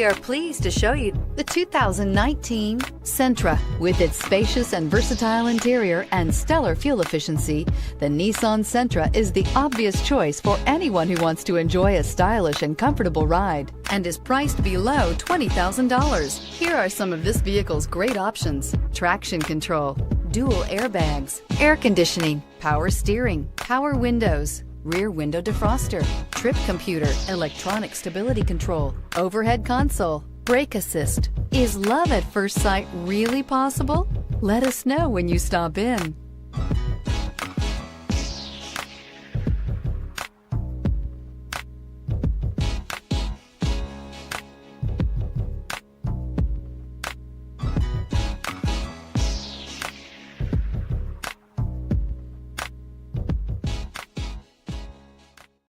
We are pleased to show you the 2019 Sentra. With its spacious and versatile interior and stellar fuel efficiency, the Nissan Sentra is the obvious choice for anyone who wants to enjoy a stylish and comfortable ride and is priced below $20,000. Here are some of this vehicle's great options: traction control, dual airbags, air conditioning, power steering, power windows, rear window defroster, trip computer, electronic stability control, overhead console, brake assist. Is love at first sight really possible? Let us know when you stop in.